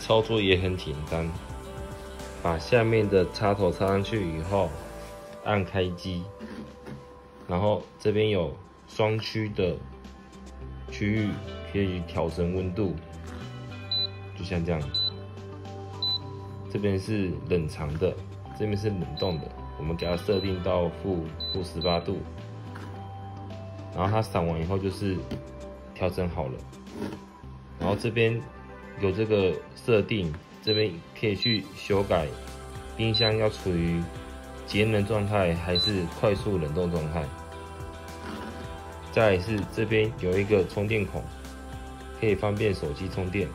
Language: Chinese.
操作也很简单，把下面的插头插上去以后，按开机，然后这边有双区的区域可以调整温度，就像这样。这边是冷藏的，这边是冷冻的，我们给它设定到负18度，然后它闪完以后就是调整好了。然后这边有这个设定，这边可以去修改冰箱要处于节能状态还是快速冷冻状态。再来是这边有一个充电孔，可以方便手机充电。